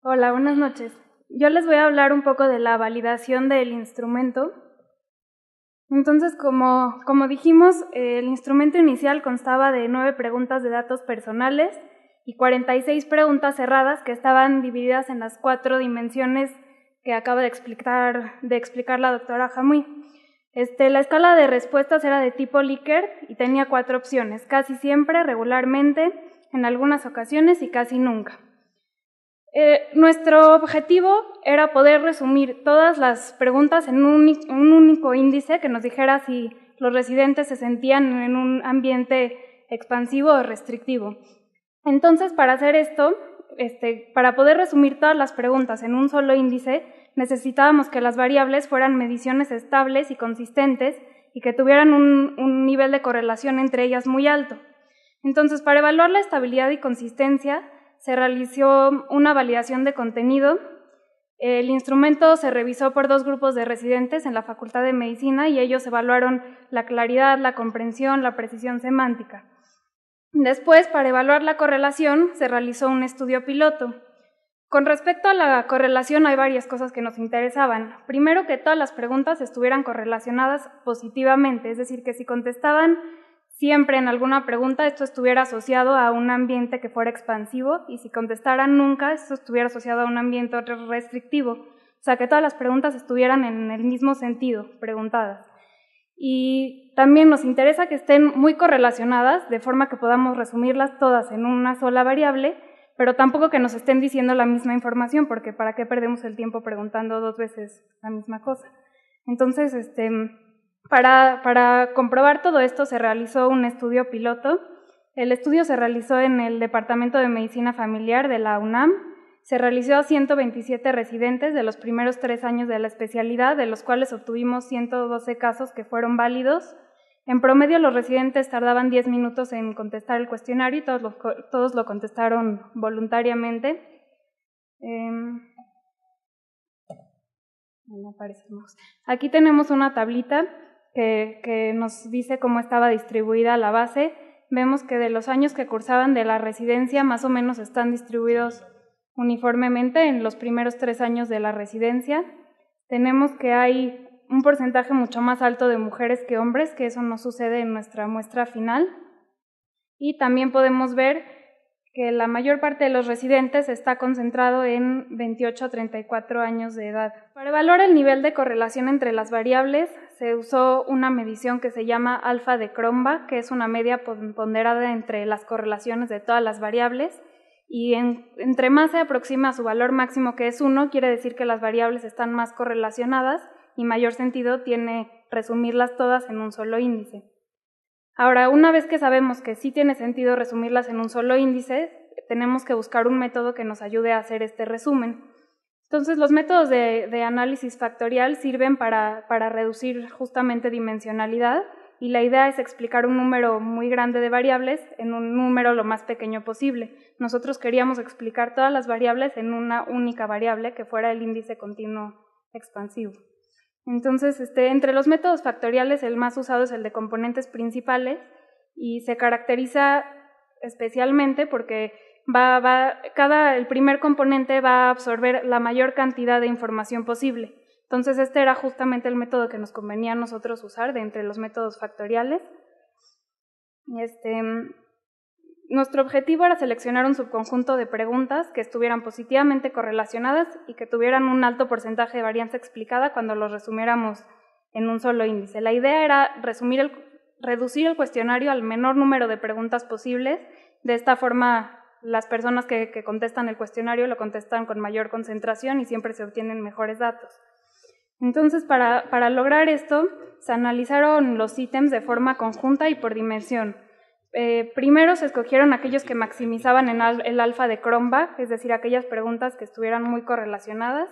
Hola, buenas noches. Yo les voy a hablar un poco de la validación del instrumento. Entonces, como dijimos, el instrumento inicial constaba de 9 preguntas de datos personales y 46 preguntas cerradas que estaban divididas en las 4 dimensiones que acaba de explicar la doctora Jamui. La escala de respuestas era de tipo Likert y tenía 4 opciones: casi siempre, regularmente, en algunas ocasiones y casi nunca. Nuestro objetivo era poder resumir todas las preguntas en un único índice que nos dijera si los residentes se sentían en un ambiente expansivo o restrictivo. Entonces, para hacer esto, para poder resumir todas las preguntas en un solo índice, necesitábamos que las variables fueran mediciones estables y consistentes y que tuvieran un nivel de correlación entre ellas muy alto. Entonces, para evaluar la estabilidad y consistencia, se realizó una validación de contenido. El instrumento se revisó por 2 grupos de residentes en la Facultad de Medicina y ellos evaluaron la claridad, la comprensión, la precisión semántica. Después, para evaluar la correlación, se realizó un estudio piloto. Con respecto a la correlación, hay varias cosas que nos interesaban. Primero, que todas las preguntas estuvieran correlacionadas positivamente, es decir, que si contestaban siempre en alguna pregunta, esto estuviera asociado a un ambiente que fuera expansivo, y si contestaran nunca, esto estuviera asociado a un ambiente restrictivo. O sea, que todas las preguntas estuvieran en el mismo sentido, preguntadas. Y también nos interesa que estén muy correlacionadas, de forma que podamos resumirlas todas en una sola variable, pero tampoco que nos estén diciendo la misma información, porque ¿para qué perdemos el tiempo preguntando 2 veces la misma cosa? Entonces, para comprobar todo esto se realizó un estudio piloto. El estudio se realizó en el Departamento de Medicina Familiar de la UNAM. Se realizó a 127 residentes de los primeros 3 años de la especialidad, de los cuales obtuvimos 112 casos que fueron válidos. En promedio, los residentes tardaban 10 minutos en contestar el cuestionario y todos lo contestaron voluntariamente. No aparece el mouse. Aquí tenemos una tablita que nos dice cómo estaba distribuida la base. Vemos que de los años que cursaban de la residencia, más o menos están distribuidos uniformemente en los primeros 3 años de la residencia. Tenemos que hay un porcentaje mucho más alto de mujeres que hombres, que eso no sucede en nuestra muestra final. Y también podemos ver que la mayor parte de los residentes está concentrado en 28 a 34 años de edad. Para evaluar el nivel de correlación entre las variables, se usó una medición que se llama alfa de Cronbach, que es una media ponderada entre las correlaciones de todas las variables, y entre más se aproxima a su valor máximo, que es 1, quiere decir que las variables están más correlacionadas y mayor sentido tiene resumirlas todas en un solo índice. Ahora, una vez que sabemos que sí tiene sentido resumirlas en un solo índice, tenemos que buscar un método que nos ayude a hacer este resumen. Entonces, los métodos de análisis factorial sirven para reducir justamente dimensionalidad, y la idea es explicar un número muy grande de variables en un número lo más pequeño posible. Nosotros queríamos explicar todas las variables en una única variable que fuera el índice continuo expansivo. Entonces, entre los métodos factoriales, el más usado es el de componentes principales y se caracteriza especialmente porque el primer componente va a absorber la mayor cantidad de información posible. Entonces, este era justamente el método que nos convenía a nosotros usar de entre los métodos factoriales. Nuestro objetivo era seleccionar un subconjunto de preguntas que estuvieran positivamente correlacionadas y que tuvieran un alto porcentaje de varianza explicada cuando los resumiéramos en un solo índice. La idea era reducir el cuestionario al menor número de preguntas posibles. De esta forma, las personas que contestan el cuestionario lo contestan con mayor concentración y siempre se obtienen mejores datos. Entonces, para lograr esto, se analizaron los ítems de forma conjunta y por dimensión. Primero se escogieron aquellos que maximizaban el alfa de Cronbach, es decir, aquellas preguntas que estuvieran muy correlacionadas,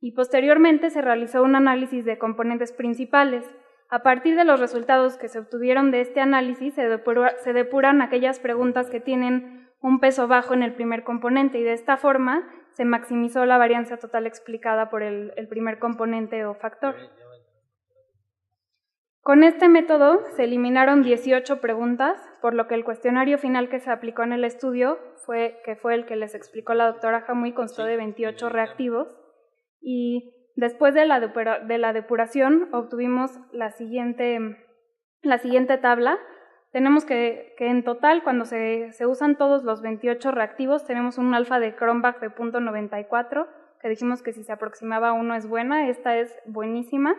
y posteriormente se realizó un análisis de componentes principales. A partir de los resultados que se obtuvieron de este análisis, se depuran aquellas preguntas que tienen un peso bajo en el primer componente, y de esta forma se maximizó la varianza total explicada por el primer componente o factor. Con este método se eliminaron 18 preguntas, por lo que el cuestionario final que se aplicó en el estudio, que fue el que les explicó la doctora Jamui, constó de 28 reactivos, y después de la depuración obtuvimos la siguiente tabla. Tenemos que en total, cuando se usan todos los 28 reactivos, tenemos un alfa de Cronbach de 0.94, que dijimos que si se aproximaba a 1 es buena, esta es buenísima.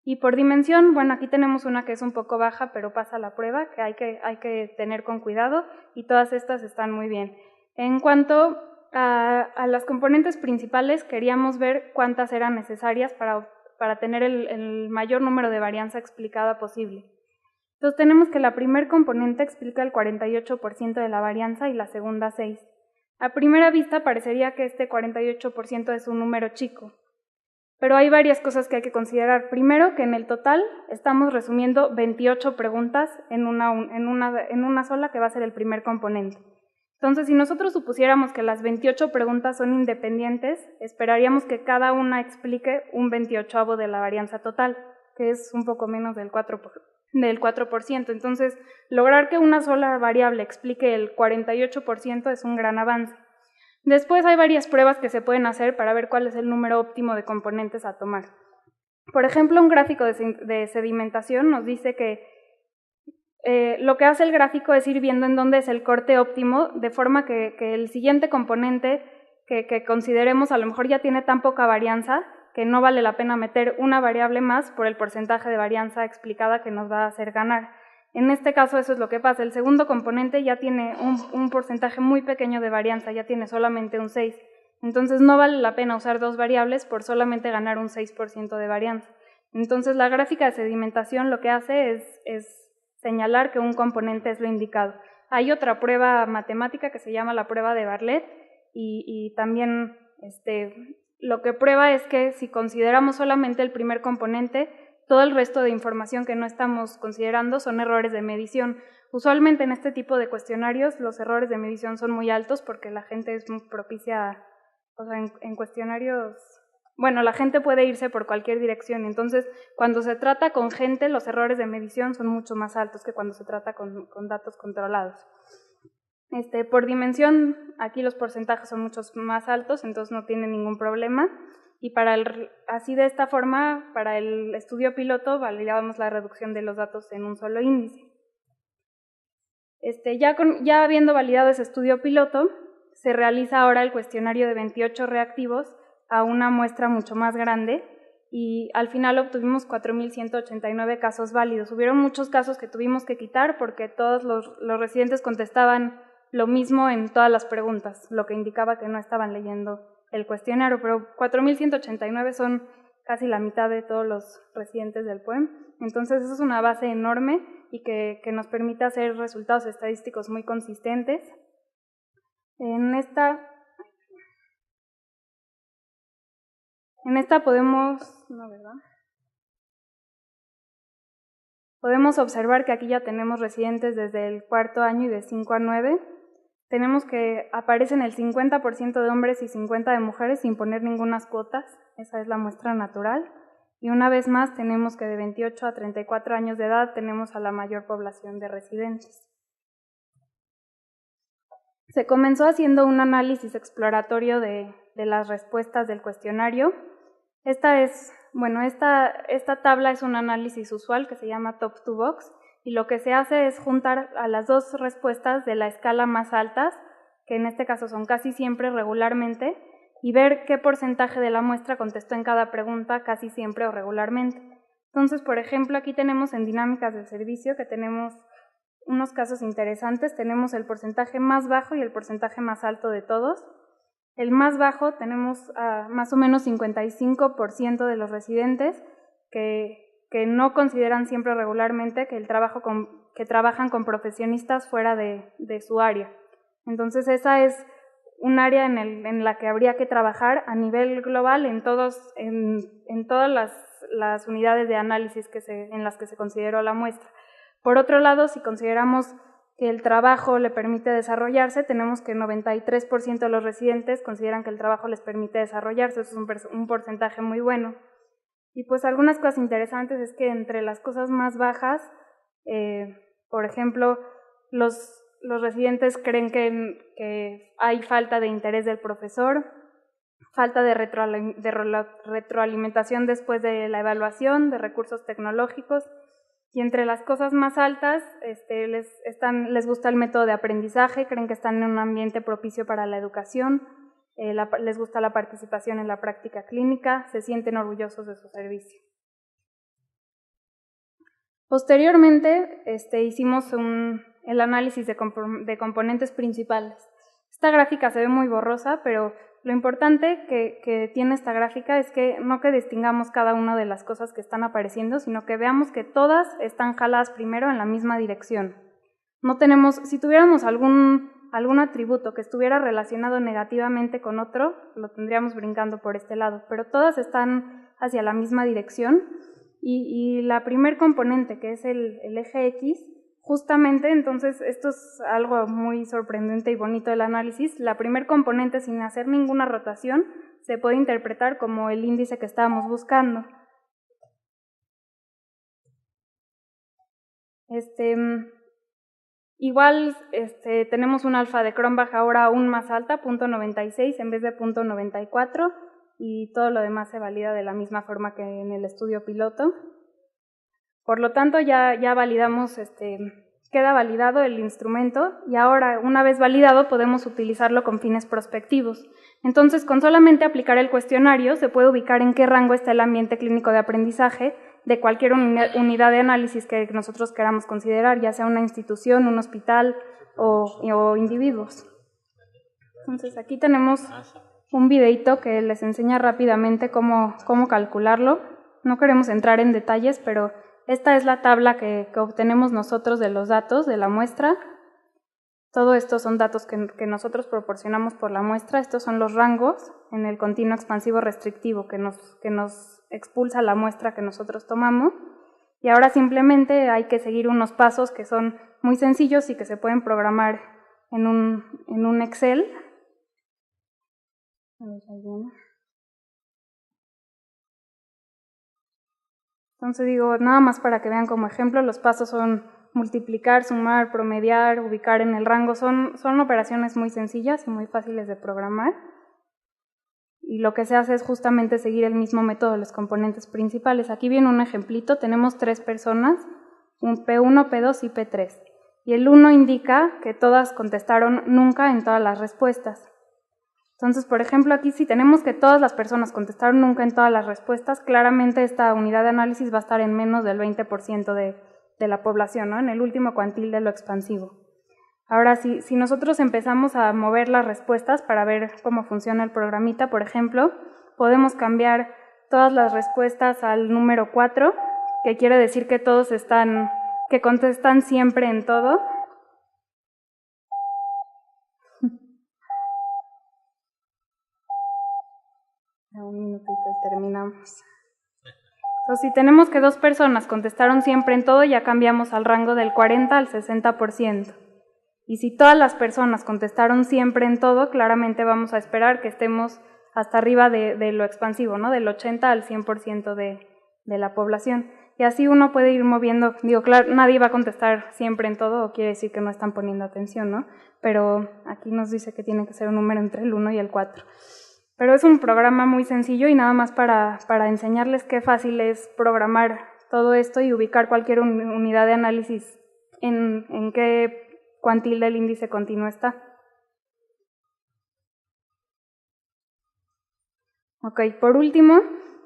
Y por dimensión, bueno, aquí tenemos una que es un poco baja, pero pasa la prueba, que hay que tener con cuidado, y todas estas están muy bien. En cuanto a las componentes principales, queríamos ver cuántas eran necesarias para tener el mayor número de varianza explicada posible. Entonces tenemos que la primer componente explica el 48% de la varianza y la segunda 6%. A primera vista parecería que este 48% es un número chico, pero hay varias cosas que hay que considerar. Primero, que en el total estamos resumiendo 28 preguntas en una sola, que va a ser el primer componente. Entonces, si nosotros supusiéramos que las 28 preguntas son independientes, esperaríamos que cada una explique un 28avo de la varianza total, que es un poco menos del 4%. Entonces, lograr que una sola variable explique el 48% es un gran avance. Después hay varias pruebas que se pueden hacer para ver cuál es el número óptimo de componentes a tomar. Por ejemplo, un gráfico de sedimentación nos dice que lo que hace el gráfico es ir viendo en dónde es el corte óptimo, de forma que el siguiente componente que consideremos a lo mejor ya tiene tan poca varianza que no vale la pena meter una variable más por el porcentaje de varianza explicada que nos va a hacer ganar. En este caso eso es lo que pasa, el segundo componente ya tiene un porcentaje muy pequeño de varianza, ya tiene solamente un 6%, entonces no vale la pena usar dos variables por solamente ganar un 6% de varianza. Entonces la gráfica de sedimentación lo que hace es señalar que un componente es lo indicado. Hay otra prueba matemática que se llama la prueba de Bartlett y también lo que prueba es que si consideramos solamente el primer componente, todo el resto de información que no estamos considerando son errores de medición. Usualmente en este tipo de cuestionarios los errores de medición son muy altos porque la gente es muy propicia, o sea, en cuestionarios, bueno, la gente puede irse por cualquier dirección, entonces cuando se trata con gente los errores de medición son mucho más altos que cuando se trata con datos controlados. Por dimensión, aquí los porcentajes son mucho más altos, entonces no tiene ningún problema. Y así de esta forma, para el estudio piloto, validábamos la reducción de los datos en un solo índice. Ya habiendo validado ese estudio piloto, se realiza ahora el cuestionario de 28 reactivos a una muestra mucho más grande y al final obtuvimos 4.189 casos válidos. Hubieron muchos casos que tuvimos que quitar porque todos los residentes contestaban lo mismo en todas las preguntas, lo que indicaba que no estaban leyendo el cuestionario, pero 4.189 son casi la mitad de todos los residentes del PUEM, entonces eso es una base enorme y que nos permite hacer resultados estadísticos muy consistentes. En esta podemos observar que aquí ya tenemos residentes desde el cuarto año y de 5 a 9. Tenemos que aparecen el 50% de hombres y 50% de mujeres sin poner ninguna cuotas, esa es la muestra natural. Y una vez más tenemos que de 28 a 34 años de edad tenemos a la mayor población de residentes. Se comenzó haciendo un análisis exploratorio de las respuestas del cuestionario. Esta tabla es un análisis usual que se llama Top to Box, y lo que se hace es juntar a las dos respuestas de la escala más altas, que en este caso son casi siempre, regularmente, y ver qué porcentaje de la muestra contestó en cada pregunta casi siempre o regularmente. Entonces, por ejemplo, aquí tenemos en dinámicas del servicio que tenemos unos casos interesantes, tenemos el porcentaje más bajo y el porcentaje más alto de todos. El más bajo tenemos más o menos 55% de los residentes que no consideran siempre regularmente que trabajan con profesionistas fuera de su área. Entonces esa es un área en la que habría que trabajar a nivel global en todas las unidades de análisis en las que se consideró la muestra. Por otro lado, si consideramos que el trabajo le permite desarrollarse, tenemos que 93% de los residentes consideran que el trabajo les permite desarrollarse, eso es un porcentaje muy bueno. Y pues algunas cosas interesantes es que entre las cosas más bajas, por ejemplo, los residentes creen que hay falta de interés del profesor, falta de retroalimentación después de la evaluación, de recursos tecnológicos, y entre las cosas más altas les gusta el método de aprendizaje, creen que están en un ambiente propicio para la educación, les gusta la participación en la práctica clínica, se sienten orgullosos de su servicio. Posteriormente hicimos el análisis de componentes principales. Esta gráfica se ve muy borrosa, pero lo importante que tiene esta gráfica es que no que distingamos cada una de las cosas que están apareciendo, sino que veamos que todas están jaladas primero en la misma dirección. No tenemos, si tuviéramos algún atributo que estuviera relacionado negativamente con otro, lo tendríamos brincando por este lado, pero todas están hacia la misma dirección y la primer componente, que es el eje X, justamente, entonces, esto es algo muy sorprendente y bonito del análisis, la primer componente sin hacer ninguna rotación se puede interpretar como el índice que estábamos buscando. Igual tenemos un alfa de Cronbach ahora aún más alta, 0.96 en vez de 0.94, y todo lo demás se valida de la misma forma que en el estudio piloto. Por lo tanto, ya validamos, queda validado el instrumento, y ahora, una vez validado, podemos utilizarlo con fines prospectivos. Entonces, con solamente aplicar el cuestionario, se puede ubicar en qué rango está el ambiente clínico de aprendizaje de cualquier unidad de análisis que nosotros queramos considerar, ya sea una institución, un hospital o individuos. Entonces, aquí tenemos un videito que les enseña rápidamente cómo calcularlo. No queremos entrar en detalles, pero esta es la tabla que obtenemos nosotros de los datos de la muestra. Todo esto son datos que nosotros proporcionamos por la muestra. Estos son los rangos en el continuo expansivo restrictivo que nos expulsa la muestra que nosotros tomamos. Y ahora simplemente hay que seguir unos pasos que son muy sencillos y que se pueden programar en un Excel. Entonces digo, nada más para que vean como ejemplo, los pasos son multiplicar, sumar, promediar, ubicar en el rango, son operaciones muy sencillas y muy fáciles de programar. Y lo que se hace es justamente seguir el mismo método de los componentes principales. Aquí viene un ejemplito, tenemos 3 personas, un P1, P2 y P3. Y el 1 indica que todas contestaron nunca en todas las respuestas. Entonces, por ejemplo, aquí si tenemos que todas las personas contestaron nunca en todas las respuestas, claramente esta unidad de análisis va a estar en menos del 20% de la población, ¿no? En el último cuantil de lo expansivo. Ahora, si nosotros empezamos a mover las respuestas para ver cómo funciona el programita, por ejemplo, podemos cambiar todas las respuestas al número 4, que quiere decir que todos que contestan siempre en todo. Un minutito y terminamos. Entonces, si tenemos que 2 personas contestaron siempre en todo, ya cambiamos al rango del 40 al 60%. Y si todas las personas contestaron siempre en todo, claramente vamos a esperar que estemos hasta arriba de lo expansivo, ¿no? Del 80 al 100% de la población. Y así uno puede ir moviendo, digo, claro, nadie va a contestar siempre en todo, o quiere decir que no están poniendo atención, ¿no? Pero aquí nos dice que tiene que ser un número entre el 1 y el 4. Pero es un programa muy sencillo y nada más para enseñarles qué fácil es programar todo esto y ubicar cualquier unidad de análisis en qué cuantil del índice continuo está. Ok, por último,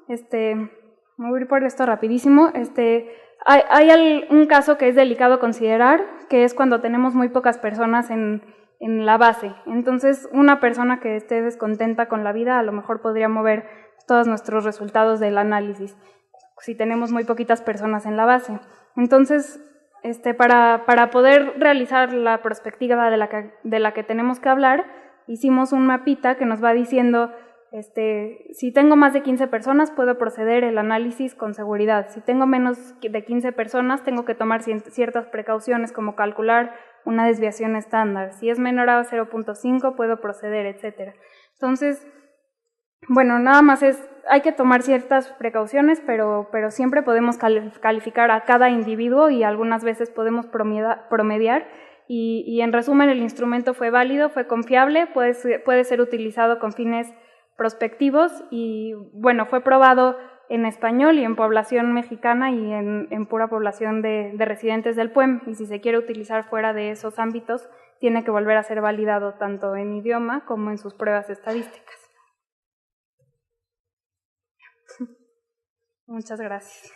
me voy a ir por esto rapidísimo. Hay un caso que es delicado considerar, que es cuando tenemos muy pocas personas en la base. Entonces, una persona que esté descontenta con la vida a lo mejor podría mover todos nuestros resultados del análisis, si tenemos muy poquitas personas en la base. Entonces, para poder realizar la perspectiva de la que tenemos que hablar, hicimos un mapita que nos va diciendo, si tengo más de 15 personas puedo proceder el análisis con seguridad. Si tengo menos de 15 personas tengo que tomar ciertas precauciones como calcular una desviación estándar. Si es menor a 0.5 puedo proceder, etc. Entonces, bueno, nada más es hay que tomar ciertas precauciones, pero siempre podemos calificar a cada individuo y algunas veces podemos promediar. Y en resumen, el instrumento fue válido, fue confiable, puede ser utilizado con fines prospectivos y, bueno, fue probado en español y en población mexicana y en pura población de residentes del PUEM. Y si se quiere utilizar fuera de esos ámbitos, tiene que volver a ser validado tanto en idioma como en sus pruebas estadísticas. Muchas gracias.